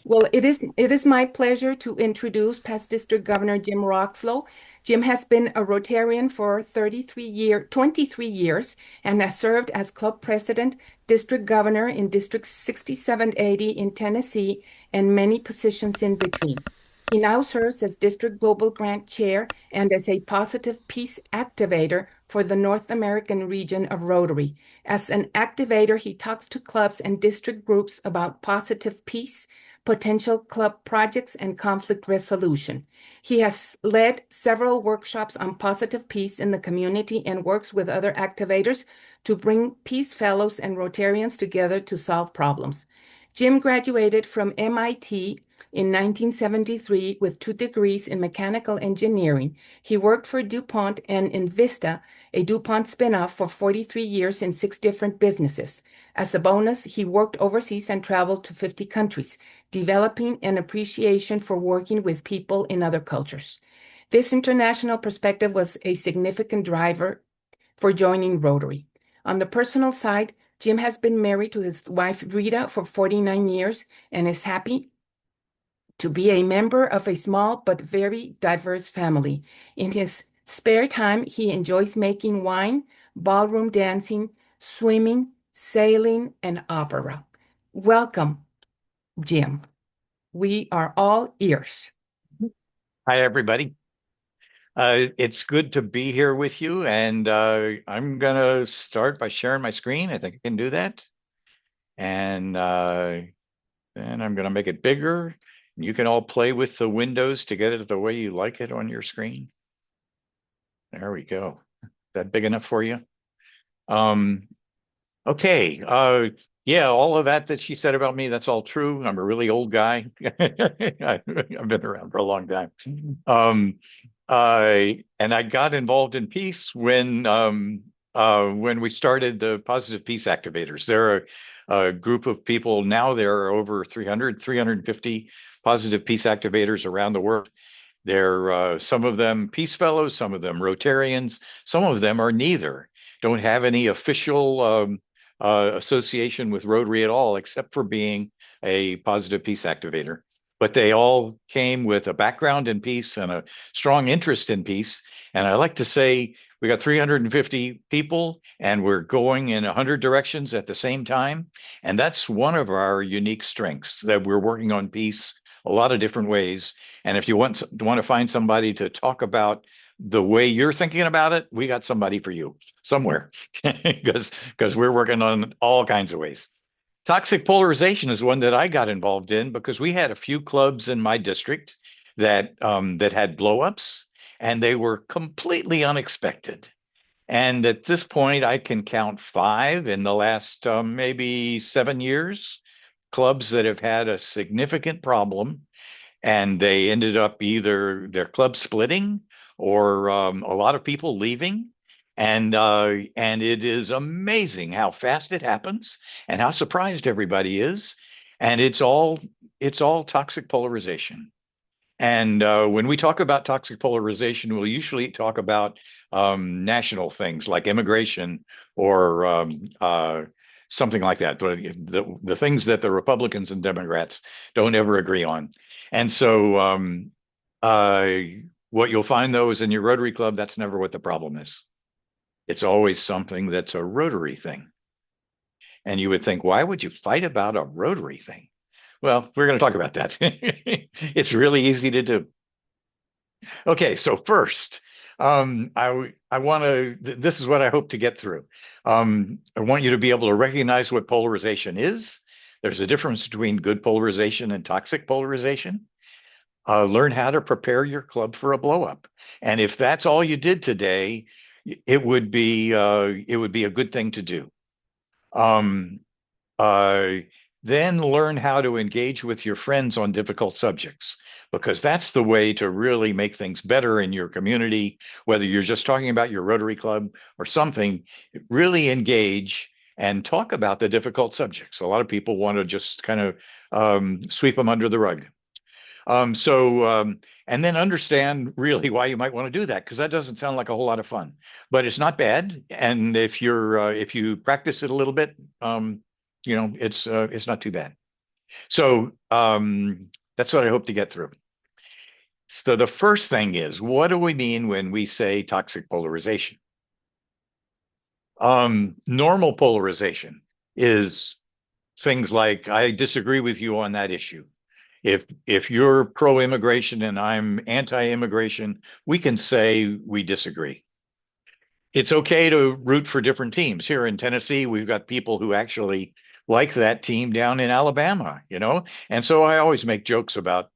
Well, it is my pleasure to introduce past District Governor Jim Roxlow. Jim has been a Rotarian for 23 years and has served as club president, district governor in District 6780 in Tennessee, and many positions in between. He now serves as District Global Grant Chair and as a positive peace activator for the North American region of Rotary. As an activator, he talks to clubs and district groups about positive peace, potential club projects, and conflict resolution. He has led several workshops on positive peace in the community and works with other activators to bring peace fellows and Rotarians together to solve problems. Jim graduated from MIT in 1973 with 2 degrees in mechanical engineering. He worked for DuPont and Invista, a DuPont spinoff, for 43 years in 6 different businesses. As a bonus, he worked overseas and traveled to 50 countries, developing an appreciation for working with people in other cultures. This international perspective was a significant driver for joining Rotary. On the personal side, Jim has been married to his wife Rita for 49 years and is happy to be a member of a small but very diverse family. In his spare time, he enjoys making wine, ballroom dancing, swimming, sailing, and opera. Welcome, Jim. We are all ears. Hi, everybody. It's good to be here with you, and I'm gonna start by sharing my screen. I think I can do that, and then I'm gonna make it bigger. You can all play with the windows to get it the way you like it on your screen. There we go. Is that big enough for you? Um, okay. Yeah, all of that she said about me, that's all true. I'm a really old guy. I've been around for a long time. Um, and I got involved in peace when we started the Positive Peace Activators. There are a group of people now. There are over 350 Positive Peace Activators around the world. They're some of them Peace Fellows, some of them Rotarians, some of them are neither. Don't have any official association with Rotary at all, except for being a Positive Peace Activator. But they all came with a background in peace and a strong interest in peace. And I like to say we got 350 people and we're going in 100 directions at the same time. And that's one of our unique strengths, that we're working on peace a lot of different ways. And if you want to find somebody to talk about the way you're thinking about it, we got somebody for you somewhere, because we're working on all kinds of ways. Toxic polarization is one that I got involved in because we had a few clubs in my district that had blowups, and they were completely unexpected. And at this point, I can count five in the last maybe 7 years, clubs that have had a significant problem, and they ended up either their club splitting or a lot of people leaving. And it is amazing how fast it happens and how surprised everybody is. And it's all toxic polarization. And when we talk about toxic polarization, we'll usually talk about national things like immigration or something like that. The things that the Republicans and Democrats don't ever agree on. And so uh, what you'll find, though, is in your Rotary Club, that's never what the problem is. It's always something that's a Rotary thing. And you would think, why would you fight about a Rotary thing? Well, we're going to talk about that. It's really easy to do. Okay, so first, I want to. This is what I hope to get through. I want you to be able to recognize what polarization is. There's a difference between good polarization and toxic polarization. Learn how to prepare your club for a blow up, and if that's all you did today, it would be a good thing to do. Um, uh, then learn how to engage with your friends on difficult subjects, because that's the way to really make things better in your community, whether you're just talking about your Rotary Club or something. Really engage and talk about the difficult subjects. A lot of people want to just kind of sweep them under the rug. And then understand really why you might want to do that, because that doesn't sound like a whole lot of fun, but it's not bad. And if you practice it a little bit, it's not too bad. So that's what I hope to get through. So the first thing is, what do we mean when we say toxic polarization? Normal polarization is things like, I disagree with you on that issue. If you're pro-immigration and I'm anti-immigration, we can say we disagree. It's okay to root for different teams. Here in Tennessee, we've got people who actually like that team down in Alabama, you know? And so I always make jokes about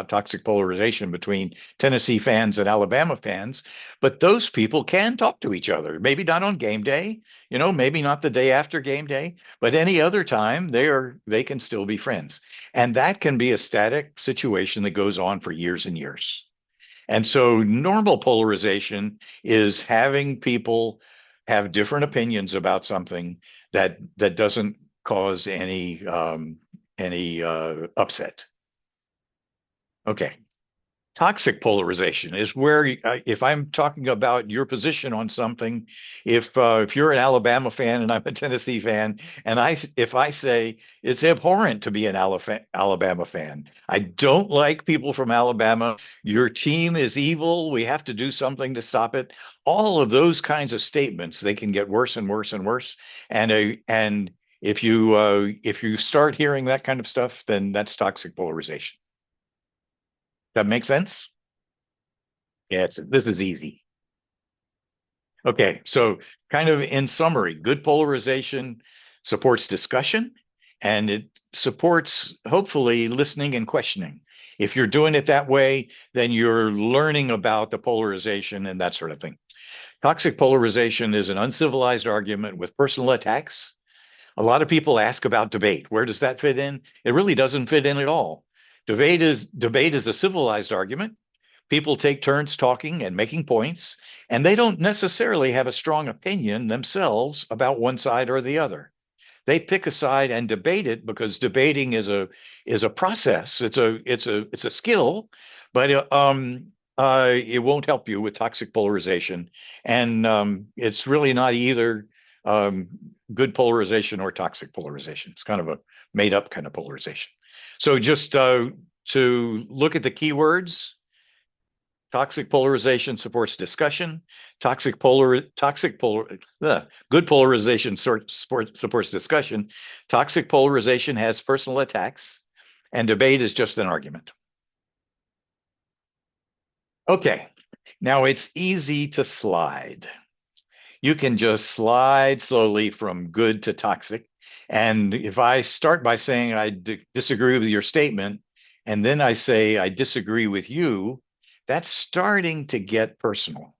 toxic polarization between Tennessee fans and Alabama fans, but those people can talk to each other. Maybe not on game day, you know, maybe not the day after game day, but any other time they can still be friends. And that can be a static situation that goes on for years and years. And so normal polarization is having people have different opinions about something that doesn't cause any upset. Okay. Toxic polarization is where, if I'm talking about your position on something, if you're an Alabama fan and I'm a Tennessee fan, and if I say it's abhorrent to be an Alabama fan, I don't like people from Alabama. Your team is evil. We have to do something to stop it. All of those kinds of statements, they can get worse and worse and worse. And if you start hearing that kind of stuff, then that's toxic polarization. That makes sense? Yeah, this is easy. Okay, so kind of in summary, good polarization supports discussion and it supports hopefully listening and questioning. If you're doing it that way, then you're learning about the polarization and that sort of thing. Toxic polarization is an uncivilized argument with personal attacks. A lot of people ask about debate. Where does that fit in? It really doesn't fit in at all. Debate is a civilized argument. People take turns talking and making points, and they don't necessarily have a strong opinion themselves about one side or the other. They pick a side and debate it because debating is a process. It's a skill, but it won't help you with toxic polarization, and it's really not either um, good polarization or toxic polarization. It's kind of a made up kind of polarization. So just to look at the keywords. Toxic polarization supports discussion. Good polarization supports discussion. Toxic polarization has personal attacks, and debate is just an argument. Okay, now it's easy to slide. You can just slide slowly from good to toxic. And if I start by saying I disagree with your statement, and then I say I disagree with you, that's starting to get personal.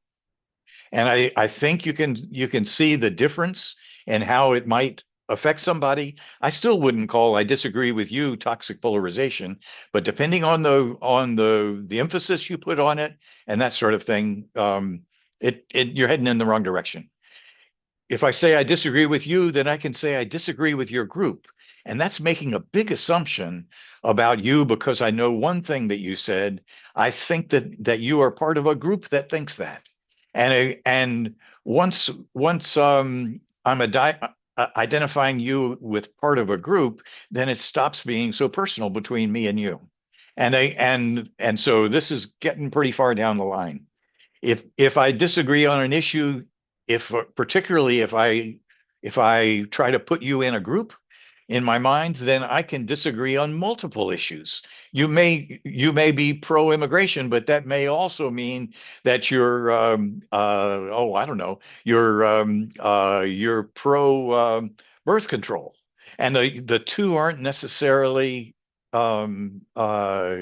And I think you can see the difference and how it might affect somebody. I still wouldn't call I disagree with you toxic polarization, but depending on the emphasis you put on it and that sort of thing, it you're heading in the wrong direction. If I say I disagree with you, then I can say I disagree with your group. And that's making a big assumption about you because I know one thing that you said. I think that you are part of a group that thinks that. And once I'm identifying you with part of a group, then it stops being so personal between me and you. And so this is getting pretty far down the line. If I disagree on an issue, if particularly if I try to put you in a group in my mind, then I can disagree on multiple issues. You may be pro-immigration, but that may also mean that you're oh, I don't know, you're pro birth control, and the two aren't necessarily um, uh,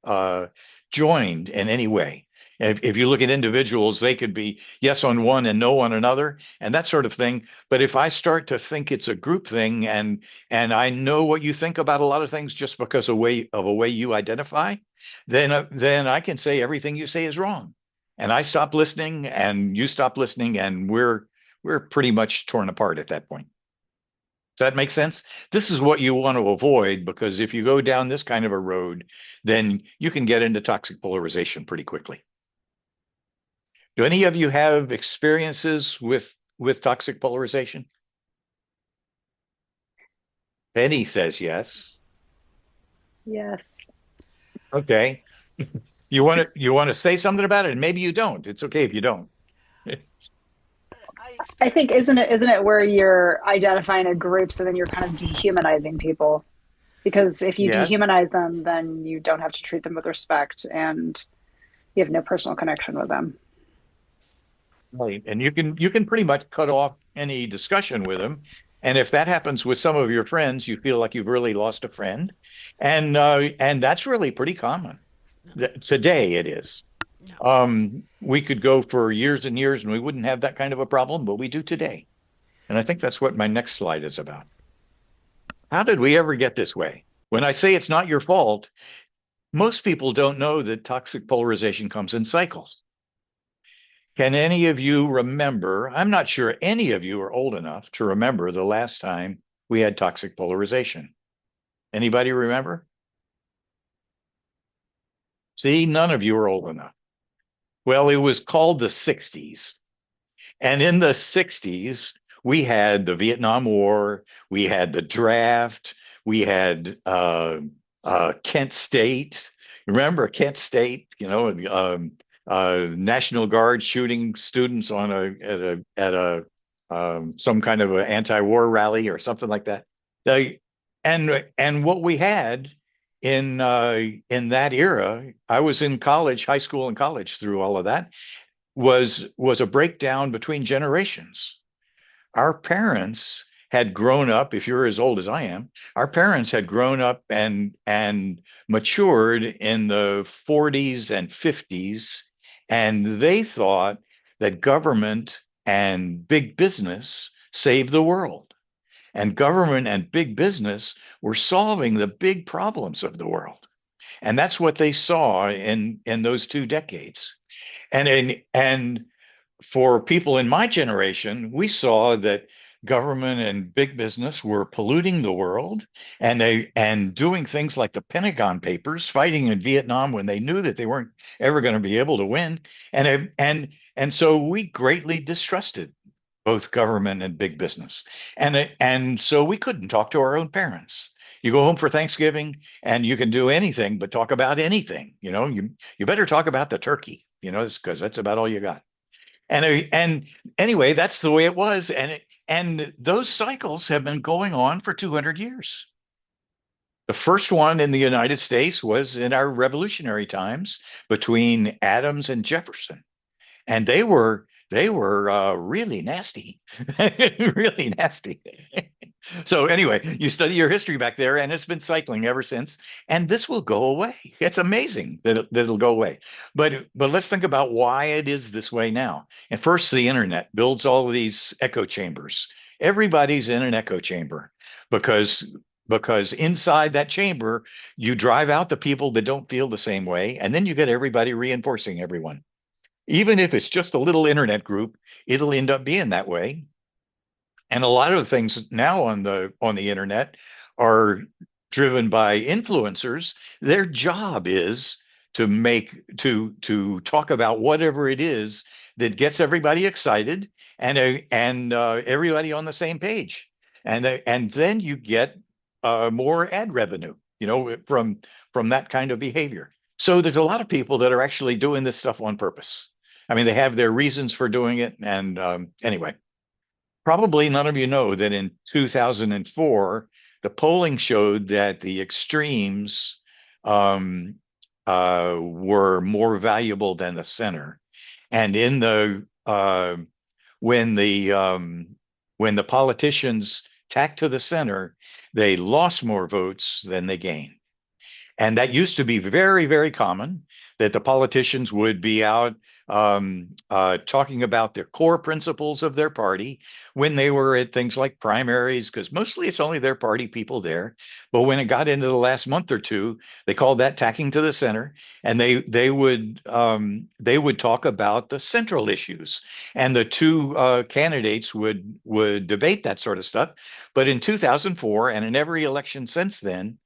uh, joined in any way. If you look at individuals, they could be yes on one and no on another, and that sort of thing. But if I start to think it's a group thing, and I know what you think about a lot of things just because of a way you identify, then I can say everything you say is wrong, and I stop listening, and you stop listening, and we're pretty much torn apart at that point. Does that make sense? This is what you want to avoid because if you go down this kind of a road, then you can get into toxic polarization pretty quickly. Do any of you have experiences with toxic polarization? Penny says yes. Yes. Okay. You want to say something about it, and maybe you don't. It's okay if you don't. I I think experienced. isn't it where you're identifying a group so then you're kind of dehumanizing people? Because if you Yes. dehumanize them, then you don't have to treat them with respect and you have no personal connection with them. Right. And you can pretty much cut off any discussion with them. And if that happens with some of your friends, you feel like you've really lost a friend. And that's really pretty common. No, Today it is. no. We could go for years and years and we wouldn't have that kind of a problem, but we do today. And I think that's what my next slide is about. How did we ever get this way? When I say it's not your fault, most people don't know that toxic polarization comes in cycles. Can any of you remember? I'm not sure any of you are old enough to remember the last time we had toxic polarization. Anybody remember? See, none of you are old enough. Well, it was called the 60s. And in the 60s, we had the Vietnam War, we had the draft, we had Kent State. Remember Kent State, National Guard shooting students on a some kind of an anti-war rally or something like that. They, and what we had in that era, I was in college, high school and college through all of that was a breakdown between generations. Our parents had grown up, if you're as old as I am, our parents had grown up and matured in the 40s and 50s, and they thought that government and big business saved the world. And government and big business were solving the big problems of the world. And that's what they saw in those 2 decades. And for people in my generation, we saw that government and big business were polluting the world and doing things like the Pentagon Papers, fighting in Vietnam when they knew that they weren't ever going to be able to win. And so we greatly distrusted both government and big business. And so we couldn't talk to our own parents. You go home for Thanksgiving and you can do anything but talk about anything. You better talk about the turkey, because that's about all you got. And anyway, that's the way it was, and those cycles have been going on for 200 years. The first one in the United States was in our revolutionary times between Adams and Jefferson, and they were really nasty, really nasty. So anyway, you study your history back there, and it's been cycling ever since. And this will go away. It's amazing that it'll go away. But let's think about why it is this way now. And first, the internet builds all of these echo chambers. Everybody's in an echo chamber because because inside that chamber, you drive out the people that don't feel the same way, and then you get everybody reinforcing everyone. Even if it's just a little internet group, it'll end up being that way. And a lot of the things now on the internet are driven by influencers. Their job is to talk about whatever it is that gets everybody excited and everybody on the same page. And then you get more ad revenue, from that kind of behavior. So there's a lot of people that are actually doing this stuff on purpose. I mean, they have their reasons for doing it. And anyway, probably none of you know that in 2004, the polling showed that the extremes um, were more valuable than the center. And in the when the when the politicians tacked to the center, they lost more votes than they gained. And that used to be very, very common that the politicians would be out talking about the core principles of their party when they were at things like primaries, because mostly it's only their party people there. But when it got into the last month or two, they called that tacking to the center, and they would talk about the central issues, and the two candidates would debate that sort of stuff. But in 2004 and in every election since then,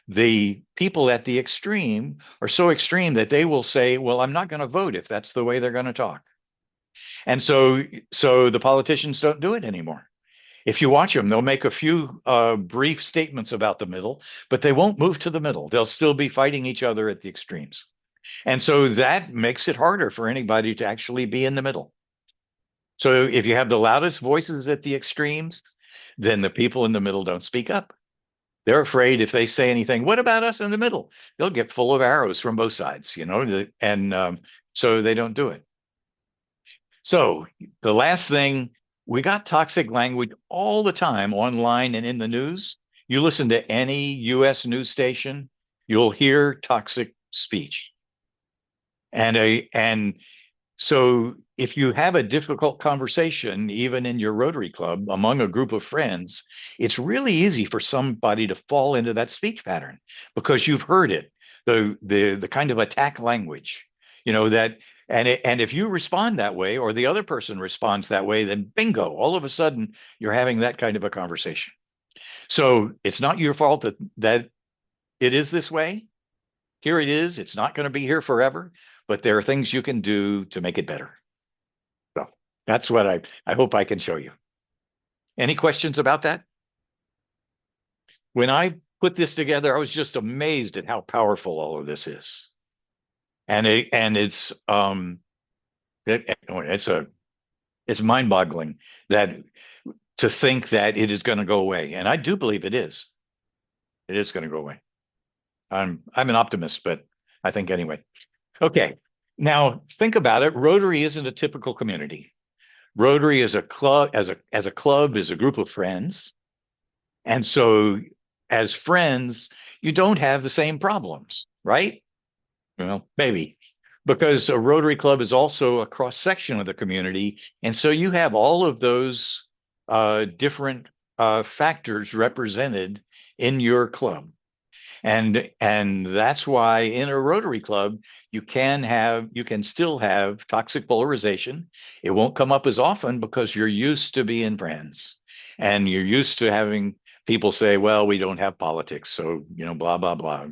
the people at the extreme are so extreme that they will say, well, I'm not going to vote if that's the way they're going to talk. And so the politicians don't do it anymore. If you watch them, they'll make a few brief statements about the middle, but they won't move to the middle. They'll still be fighting each other at the extremes. And so that makes it harder for anybody to actually be in the middle. So if you have the loudest voices at the extremes, then the people in the middle don't speak up. They're afraid if they say anything, what about us in the middle? They'll get full of arrows from both sides, and so they don't do it. So the last thing, we got toxic language all the time online and in the news. You listen to any US news station, you'll hear toxic speech. And so if you have a difficult conversation, even in your Rotary Club among a group of friends, it's really easy for somebody to fall into that speech pattern because you've heard it, the kind of attack language, that and if you respond that way or the other person responds that way, then bingo, all of a sudden you're having that kind of a conversation. So it's not your fault that it is this way. Here it is. It's not going to be here forever, but there are things you can do to make it better. So that's what I hope I can show you. Any questions about that? When I put this together, I was just amazed at how powerful all of this is. It's mind-boggling that to think that it is going to go away. And I do believe it is. It is going to go away. I'm an optimist, but I think anyway. Okay. Now think about it. Rotary isn't a typical community. Rotary is a club, as a club, is a group of friends. And so as friends, you don't have the same problems, right? Well, maybe because a Rotary Club is also a cross section of the community. And so you have all of those different factors represented in your club. And that's why in a Rotary Club, you can still have toxic polarization. It won't come up as often because you're used to being friends and you're used to having people say, well, we don't have politics. So, blah, blah, blah.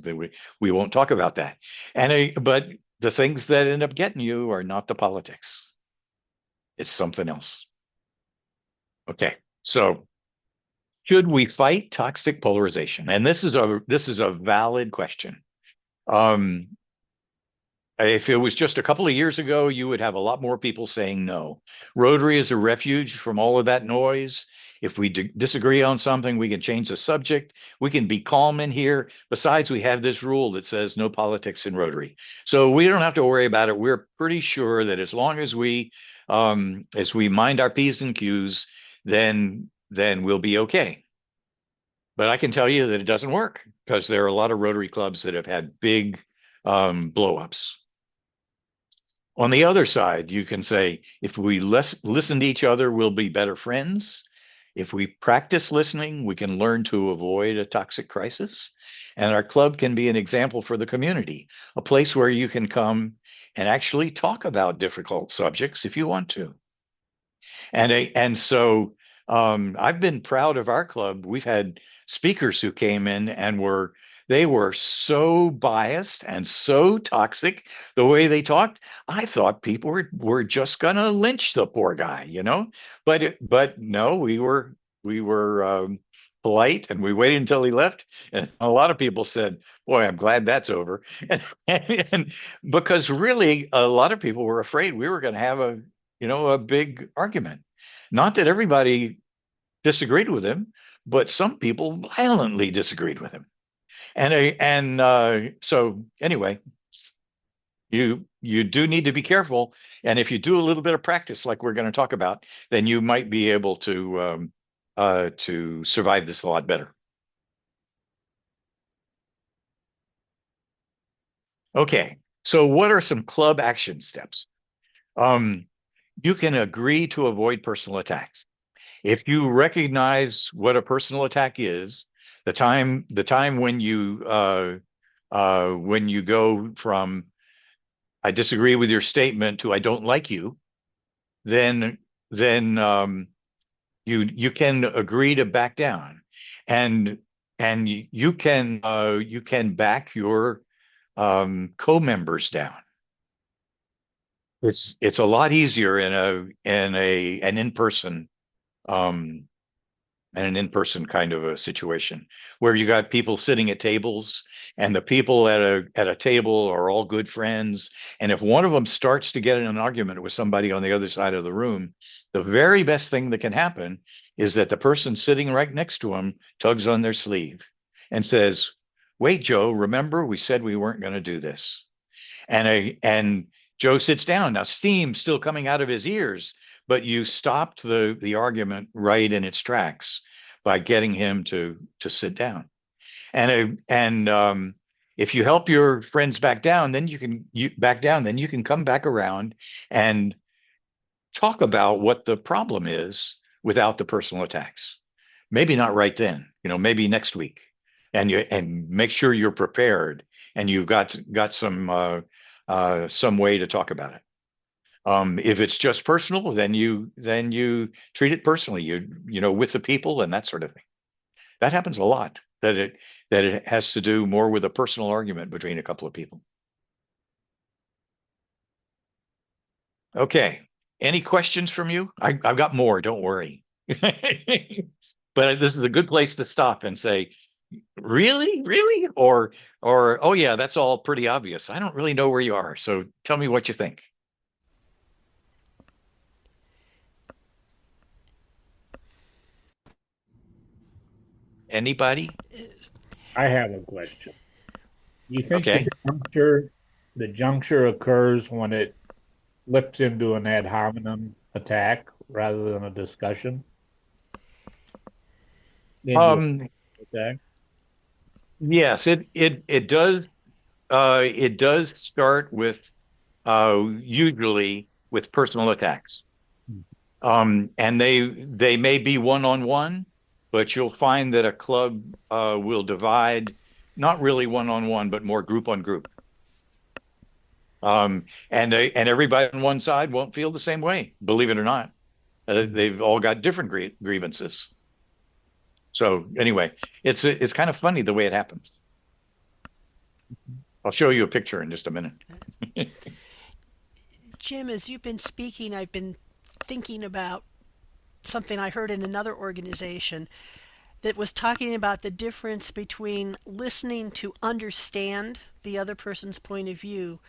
We won't talk about that. But the things that end up getting you are not the politics. It's something else. Okay. So should we fight toxic polarization? And this is a valid question. Um, if it was just a couple of years ago, you would have a lot more people saying no. Rotary is a refuge from all of that noise. If we disagree on something, we can change the subject. We can be calm in here. Besides, we have this rule that says no politics in Rotary. So we don't have to worry about it. We're pretty sure that as long as we mind our P's and Q's, then we'll be okay. But I can tell you that it doesn't work because there are a lot of Rotary clubs that have had big blow-ups. On the other side, you can say, if we listen to each other, we'll be better friends. If we practice listening, we can learn to avoid a toxic crisis. And our club can be an example for the community, a place where you can come and actually talk about difficult subjects if you want to. And so I've been proud of our club. We've had speakers who came in and they were so biased and so toxic the way they talked. I thought people were just gonna lynch the poor guy. But no, we were polite and we waited until he left. And a lot of people said, "Boy, I'm glad that's over." And because really, a lot of people were afraid we were going to have a big argument. Not that everybody disagreed with him, but some people violently disagreed with him. So anyway, you do need to be careful, and if you do a little bit of practice, like we're going to talk about, then you might be able to survive this a lot better. Okay, so what are some club action steps? Um, you can agree to avoid personal attacks. If you recognize what a personal attack is, the time when you go from I disagree with your statement to I don't like you, then then you can agree to back down, and you can back your co-members down. It's a lot easier in an in-person um, and an in-person kind of a situation where you got people sitting at tables, and the people at a table are all good friends. And if one of them starts to get in an argument with somebody on the other side of the room, the very best thing that can happen is that the person sitting right next to him tugs on their sleeve and says, "Wait, Joe, remember we said we weren't going to do this." And Joe sits down. Now, steam's still coming out of his ears, but you stopped the argument right in its tracks by getting him to sit down. And if you help your friends back down, then you can come back around and talk about what the problem is without the personal attacks. Maybe not right then, maybe next week, and make sure you're prepared and you've got some way to talk about it. If it's just personal, then you treat it personally, with the people and that sort of thing. That happens a lot. That it has to do more with a personal argument between a couple of people. Okay. Any questions from you? I've got more. Don't worry. But this is a good place to stop and say, really, really, or oh yeah, that's all pretty obvious. I don't really know where you are, so tell me what you think. Anybody? I have a question. You think Okay. the juncture occurs when it flips into an ad hominem attack rather than a discussion? Into an Um, attack? yes, it does start with usually with personal attacks. And they may be one-on-one, but you'll find that a club will divide, not really one-on-one, but more group on group. And everybody on one side won't feel the same way, believe it or not. They've all got different grievances. So anyway, it's kind of funny the way it happens. I'll show you a picture in just a minute. Jim, as you've been speaking, I've been thinking about something I heard in another organization that was talking about the difference between listening to understand the other person's point of view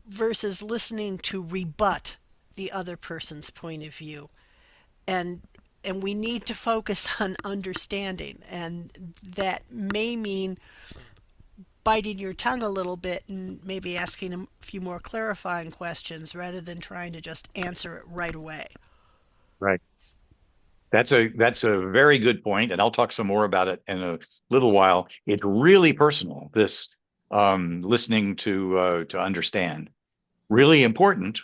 versus listening to rebut the other person's point of view. And and we need to focus on understanding, and that may mean biting your tongue a little bit and maybe asking a few more clarifying questions rather than trying to just answer it right away. Right. That's a very good point, and I'll talk some more about it in a little while. It's really personal, this listening to understand. Really important,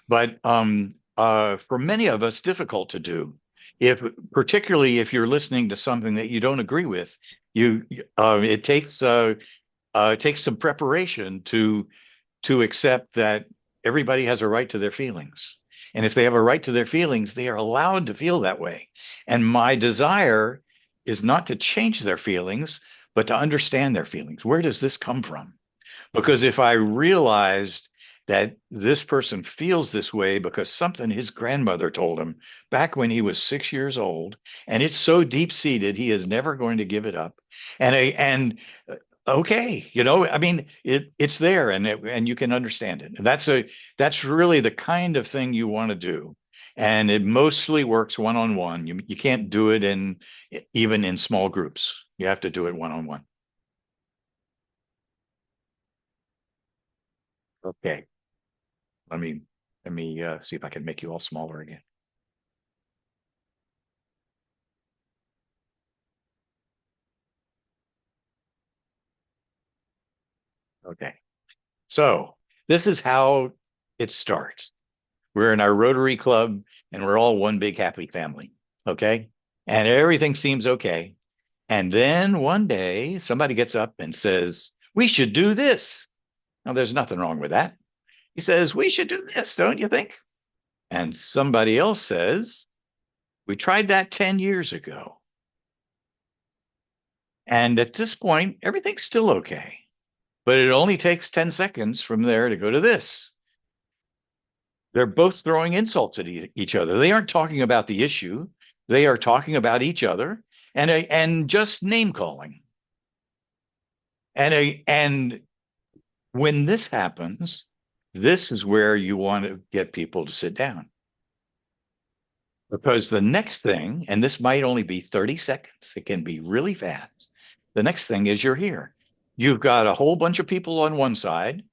but for many of us, difficult to do. If particularly if you're listening to something that you don't agree with, you it takes some preparation to accept that everybody has a right to their feelings. And if they have a right to their feelings, they are allowed to feel that way. And my desire is not to change their feelings, but to understand their feelings. Where does this come from? Because if I realized that this person feels this way because something his grandmother told him back when he was 6 years old, and it's so deep seated, he is never going to give it up. And okay, I mean, it's there, and you can understand it. And that's really the kind of thing you want to do. And it mostly works one on one. You can't do it even in small groups. You have to do it one on one. Okay. Let me see if I can make you all smaller again. Okay. So this is how it starts. We're in our Rotary Club and we're all one big happy family. Okay. And everything seems okay. And then one day somebody gets up and says, "We should do this." Now, there's nothing wrong with that. He says, "We should do this, don't you think?" And somebody else says, "We tried that 10 years ago." And at this point, everything's still okay. But it only takes 10 seconds from there to go to this. They're both throwing insults at each other. They aren't talking about the issue. They are talking about each other and just name calling. And when this happens, this is where you want to get people to sit down. Because the next thing, and this might only be 30 seconds, it can be really fast. The next thing is you're here. You've got a whole bunch of people on one side,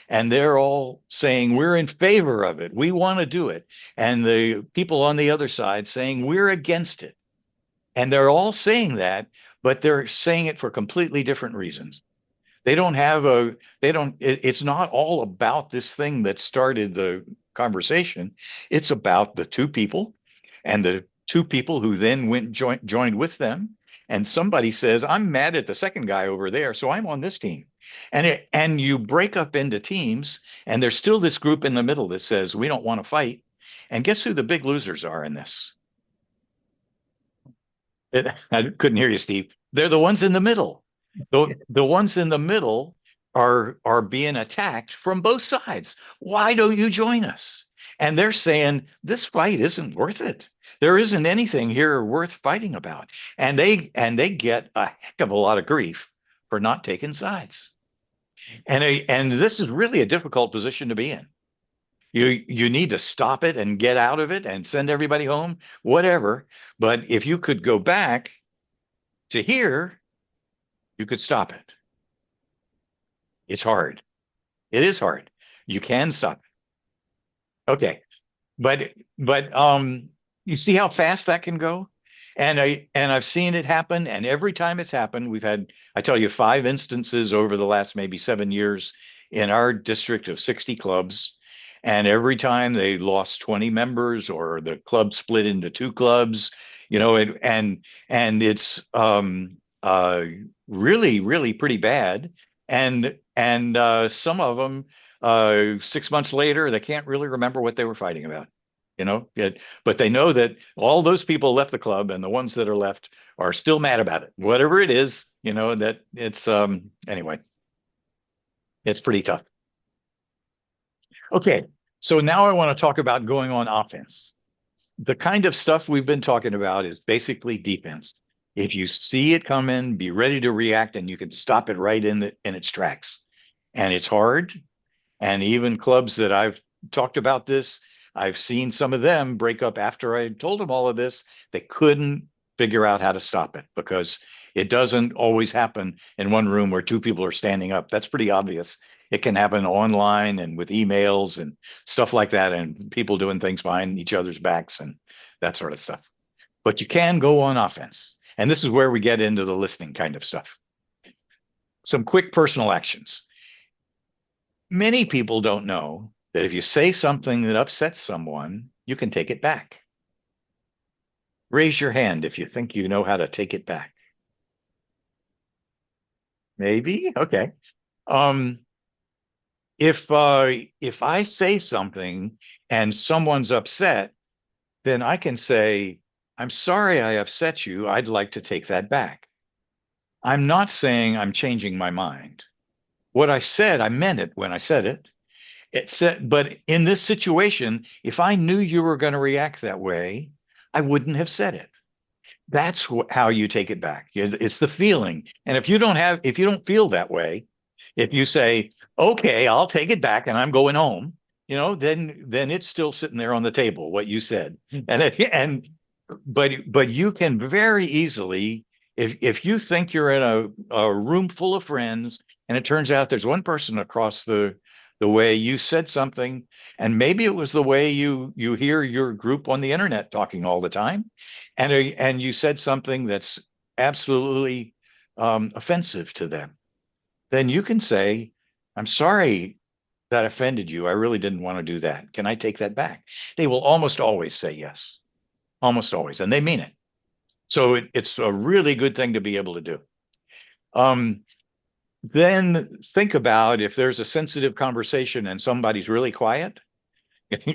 and they're all saying, we're in favor of it. We want to do it. And the people on the other side saying, we're against it. And they're all saying that, but they're saying it for completely different reasons. They don't have a, they don't, it's not all about this thing that started the conversation. It's about the two people and the two people who then joined with them. And somebody says, I'm mad at the second guy over there, so I'm on this team. And you break up into teams, and there's still this group in the middle that says, we don't want to fight. And guess who the big losers are in this? I couldn't hear you, Steve. They're the ones in the middle. The ones in the middle are being attacked from both sides. Why don't you join us? And they're saying this fight isn't worth it. There isn't anything here worth fighting about. And they get a heck of a lot of grief for not taking sides. And this is really a difficult position to be in. You need to stop it and get out of it and send everybody home, whatever. But if you could go back to here, you could stop it. It's hard. It is hard. You can stop it. Okay. But you see how fast that can go? And I've seen it happen, and every time it's happened, we've had, I tell you, 5 instances over the last maybe 7 years in our district of 60 clubs. And every time they lost 20 members or the club split into two clubs, and it's really, really pretty bad. And some of them 6 months later, they can't really remember what they were fighting about. But they know that all those people left the club, and the ones that are left are still mad about it, whatever it is. That it's anyway, it's pretty tough. Okay, so now I want to talk about going on offense. The kind of stuff we've been talking about is basically defense. If you see it come in, be ready to react, and you can stop it right in its tracks. And it's hard. And even clubs that I've talked about this, I've seen some of them break up after I told them all of this. They couldn't figure out how to stop it because it doesn't always happen in one room where two people are standing up. That's pretty obvious. It can happen online and with emails and stuff like that, and people doing things behind each other's backs and that sort of stuff. But you can go on offense. And this is where we get into the listening kind of stuff. Some quick personal actions. Many people don't know that if you say something that upsets someone, you can take it back. Raise your hand if you think you know how to take it back. Maybe? Okay. If I say something and someone's upset, then I can say, I'm sorry I upset you. I'd like to take that back. I'm not saying I'm changing my mind. What I said, I meant it when I said it. But in this situation, if I knew you were going to react that way, I wouldn't have said it. That's how you take it back. It's the feeling. And if you don't feel that way, if you say, okay, I'll take it back and I'm going home, then it's still sitting there on the table, what you said. But you can very easily, if you think you're in a room full of friends and it turns out there's one person across the way you said something, and maybe it was the way you hear your group on the internet talking all the time, and you said something that's absolutely offensive to them, then you can say, I'm sorry that offended you. I really didn't want to do that. Can I take that back? They will almost always say yes, almost always, and they mean it. So it's a really good thing to be able to do. Then think about if there's a sensitive conversation and somebody's really quiet,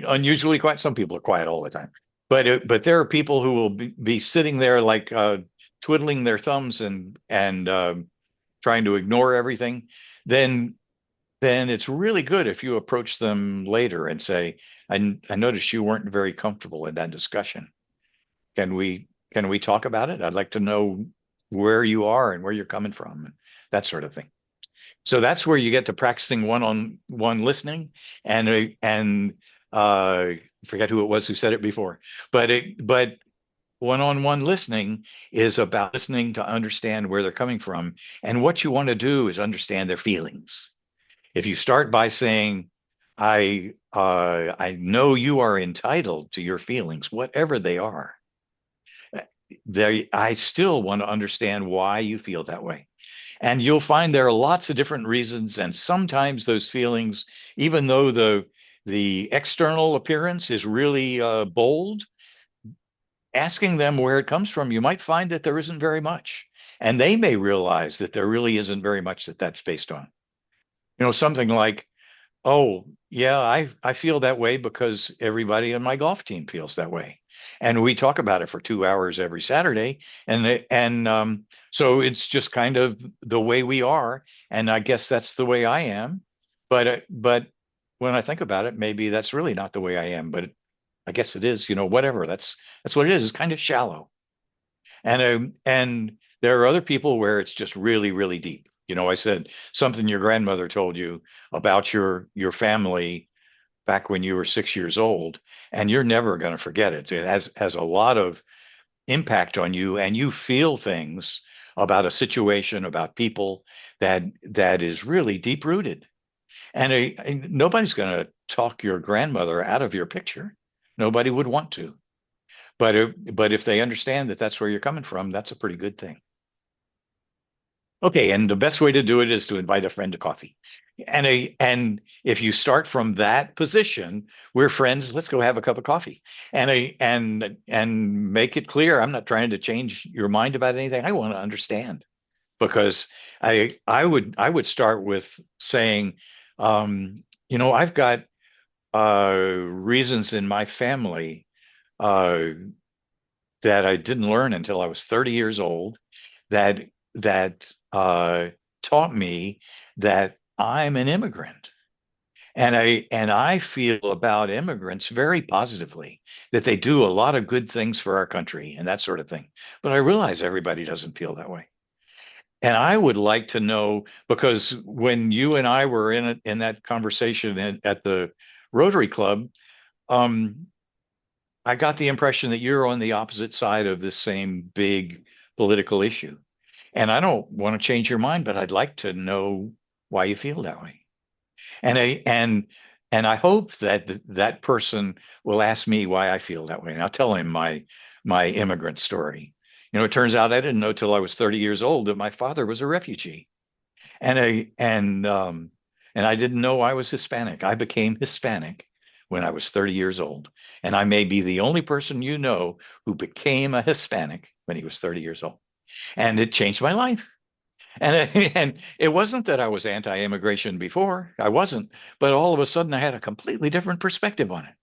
unusually quiet. Some people are quiet all the time, but there are people who will be sitting there like twiddling their thumbs and trying to ignore everything. Then it's really good if you approach them later and say, I noticed you weren't very comfortable in that discussion. Can we Can we talk about it? I'd like to know where you are and where you're coming from, that sort of thing. So that's where you get to practicing one-on-one listening, and forget who it was who said it before, but one-on-one listening is about listening to understand where they're coming from, and what you want to do is understand their feelings. If you start by saying, I know you are entitled to your feelings, whatever they are. I still want to understand why you feel that way. And you'll find there are lots of different reasons, and sometimes those feelings, even though the external appearance is really bold, asking them where it comes from, you might find that there isn't very much. And they may realize that there really isn't very much that that's based on. Something like, oh, yeah, I feel that way because everybody on my golf team feels that way. And we talk about it for 2 hours every Saturday. And so it's just kind of the way we are. And I guess that's the way I am. But when I think about it, maybe that's really not the way I am. But I guess it is, whatever. That's what it is. It's kind of shallow. And there are other people where it's just really, really deep. I said something your grandmother told you about your family back when you were 6 years old, and you're never going to forget it. It has a lot of impact on you, and you feel things about a situation, about people that is really deep rooted. And nobody's going to talk your grandmother out of your picture. Nobody would want to. But if they understand that that's where you're coming from, that's a pretty good thing. Okay, and the best way to do it is to invite a friend to coffee. And if you start from that position, we're friends, let's go have a cup of coffee. And make it clear, I'm not trying to change your mind about anything. I want to understand. Because I would start with saying, I've got reasons in my family uh, that I didn't learn until I was 30 years old that taught me that I'm an immigrant. And I feel about immigrants very positively, that they do a lot of good things for our country and that sort of thing. But I realize everybody doesn't feel that way. And I would like to know, because when you and I were in that conversation at the Rotary Club, um, I got the impression that you're on the opposite side of this same big political issue. And I don't want to change your mind, but I'd like to know why you feel that way. And I hope that that person will ask me why I feel that way. And I'll tell him my immigrant story. It turns out I didn't know till I was 30 years old that my father was a refugee. And I and I didn't know I was Hispanic. I became Hispanic when I was 30 years old. And I may be the only person who became a Hispanic when he was 30 years old. And it changed my life. And it wasn't that I was anti-immigration before. I wasn't, but all of a sudden I had a completely different perspective on it.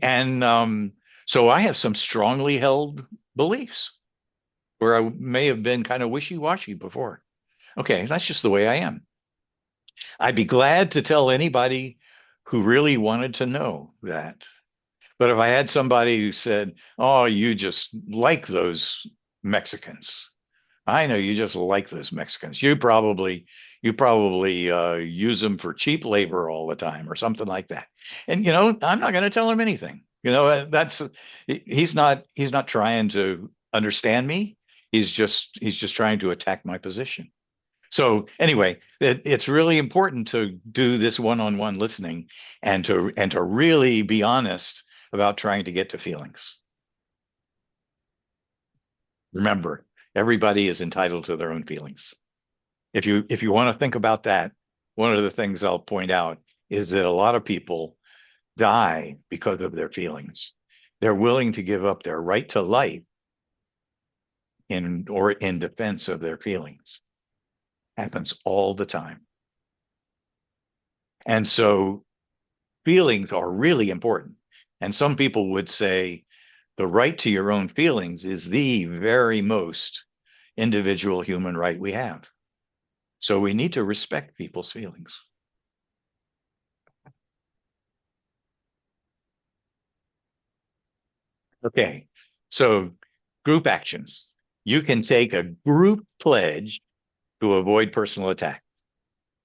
And so I have some strongly held beliefs where I may have been kind of wishy-washy before. Okay, that's just the way I am. I'd be glad to tell anybody who really wanted to know that. But if I had somebody who said, "Oh, you just like those Mexicans," I know you just like those Mexicans. You probably use them for cheap labor all the time or something like that. And I'm not going to tell him anything. That's he's not trying to understand me. He's just trying to attack my position. So anyway, it's really important to do this one-on-one listening and to really be honest about trying to get to feelings. Remember, everybody is entitled to their own feelings. If you want to think about that, one of the things I'll point out is that a lot of people die because of their feelings. They're willing to give up their right to life in defense of their feelings. Happens all the time. And so feelings are really important. And some people would say the right to your own feelings is the very most individual human right we have. So we need to respect people's feelings. Okay. So Group actions. You can take a group pledge to avoid personal attack.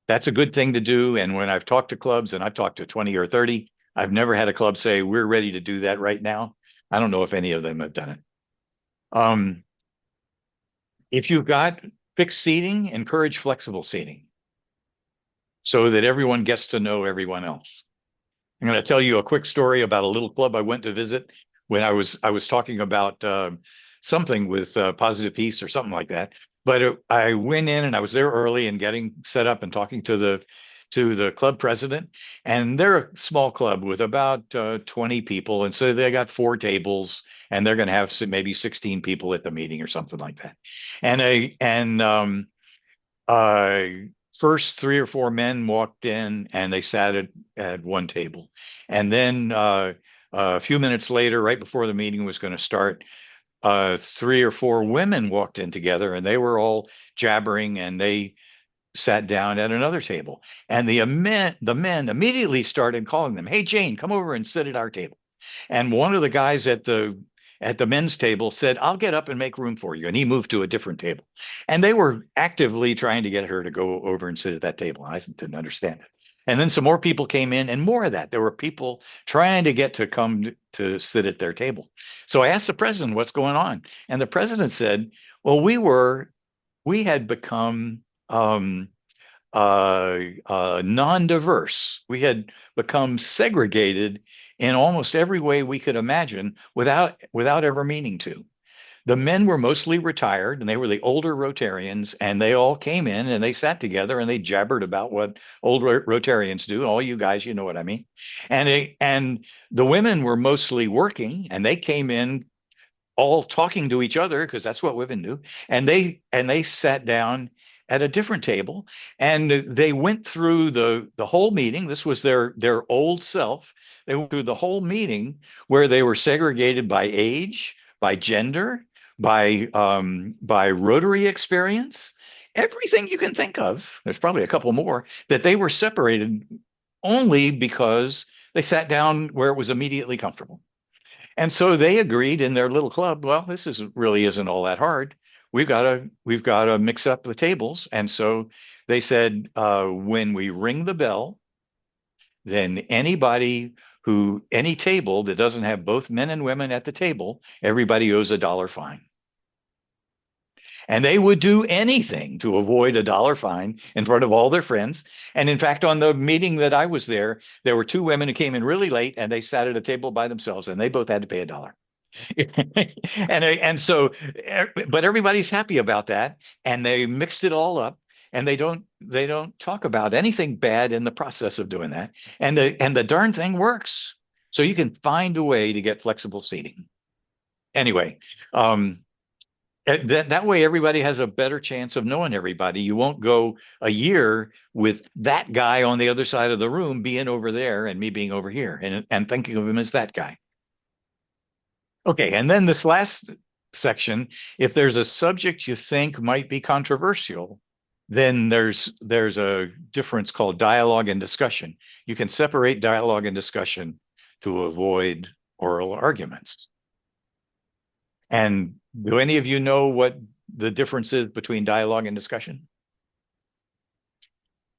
That's a good thing to do. And when I've talked to clubs, and I've talked to 20 or 30, I've never had a club say, we're ready to do that right now. I don't know if any of them have done it. Um, if you've got fixed seating, encourage flexible seating so that everyone gets to know everyone else. I'm going to tell you a quick story about a little club I went to visit when I was talking about something with Positive Peace or something like that. But I went in and I was there early and getting set up and talking to the club president. And they're a small club with about 20 people, and so they got 4 tables, and they're going to have maybe 16 people at the meeting or something like that. And uh, first 3 or 4 men walked in and they sat at one table. And then a few minutes later, right before the meeting was going to start, 3 or 4 women walked in together and they were all jabbering and they sat down at another table. And the men immediately started calling them, "Hey, Jane, come over and sit at our table." And one of the guys at the men's table said, "I'll get up and make room for you." And he moved to a different table. And they were actively trying to get her to go over and sit at that table. I didn't understand it. And then some more people came in and more of that. There were people trying to get to come to sit at their table. So I asked the president, "What's going on?" And the president said, "Well, we had become non-diverse. We had become segregated in almost every way we could imagine without ever meaning to. The men were mostly retired, and they were the older Rotarians, and they all came in and they sat together and they jabbered about what old Rotarians do. All you guys, you know what I mean. And the women were mostly working, and they came in all talking to each other because that's what women do. And they sat down at a different table and they went through the whole meeting. This was their old self. They went through the whole meeting where they were segregated by age, by gender, by Rotary experience, everything you can think of. There's probably a couple more that they were separated only because they sat down where it was immediately comfortable. And so they agreed in their little club, well, this is really isn't all that hard. We've got to mix up the tables. And so they said, when we ring the bell, then any table that doesn't have both men and women at the table, everybody owes a $1 fine. And they would do anything to avoid a $1 fine in front of all their friends. And in fact, on the meeting that I was there were 2 women who came in really late and they sat at a table by themselves and they both had to pay a $1. and so, but everybody's happy about that, and they mixed it all up, and they don't talk about anything bad in the process of doing that, and the darn thing works. So you can find a way to get flexible seating. Anyway, that way everybody has a better chance of knowing everybody. You won't go a year with that guy on the other side of the room being over there and me being over here and thinking of him as that guy. Okay, and then this last section, if there's a subject you think might be controversial, then there's a difference called dialogue and discussion. You can separate dialogue and discussion to avoid oral arguments. And do any of you know what the difference is between dialogue and discussion?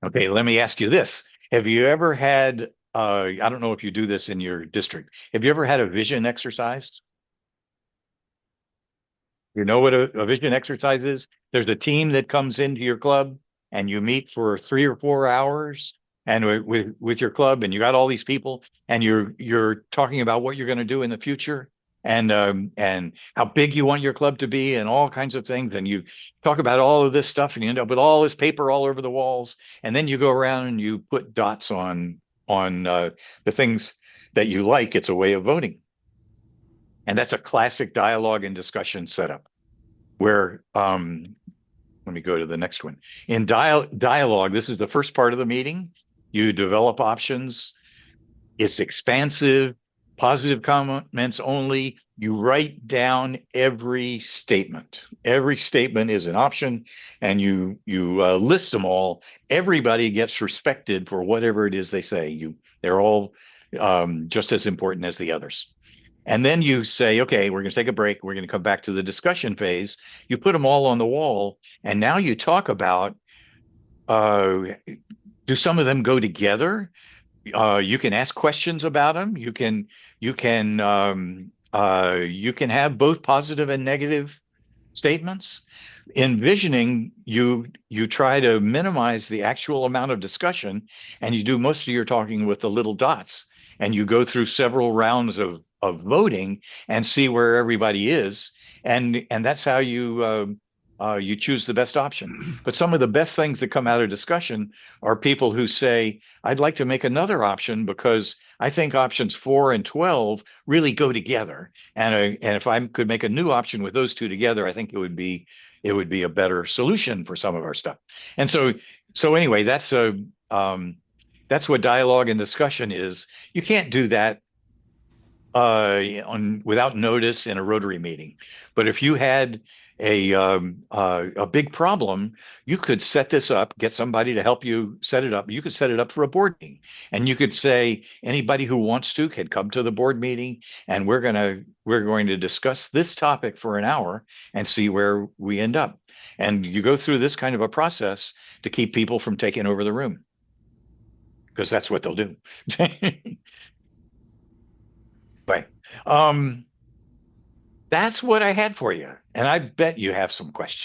Okay, let me ask you this. Have you ever had, I don't know if you do this in your district, have you ever had a vision exercise? You know what a vision exercise is? There's a team that comes into your club and you meet for 3 or 4 hours and with your club, and you got all these people and you're talking about what you're going to do in the future and how big you want your club to be and all kinds of things. And you talk about all of this stuff and you end up with all this paper all over the walls. And then you go around and you put dots on the things that you like. It's a way of voting. And that's a classic dialogue and discussion setup where, let me go to the next one. In dialogue, this is the first part of the meeting. You develop options. It's expansive, positive comments only. You write down every statement. Every statement is an option, and you list them all. Everybody gets respected for whatever it is they say. They're all just as important as the others. And then you say, okay, we're going to take a break. We're going to come back to the discussion phase. You put them all on the wall, and now you talk about, uh, do some of them go together? You can ask questions about them. You can have both positive and negative statements. Envisioning, you try to minimize the actual amount of discussion, and you do most of your talking with the little dots, and you go through several rounds of voting and see where everybody is, and that's how you choose the best option. But some of the best things that come out of discussion are people who say, I'd like to make another option because I think options 4 and 12 really go together. And if I could make a new option with those two together, I think it would be a better solution for some of our stuff. And so anyway, that's what dialogue and discussion is. You can't do that without notice in a Rotary meeting. But if you had a big problem, you could set this up, get somebody to help you set it up. You could set it up for a board meeting, and you could say anybody who wants to can come to the board meeting, and we're going to discuss this topic for an hour and see where we end up. And you go through this kind of a process to keep people from taking over the room, because that's what they'll do. Right. Um, that's what I had for you. And I bet you have some questions.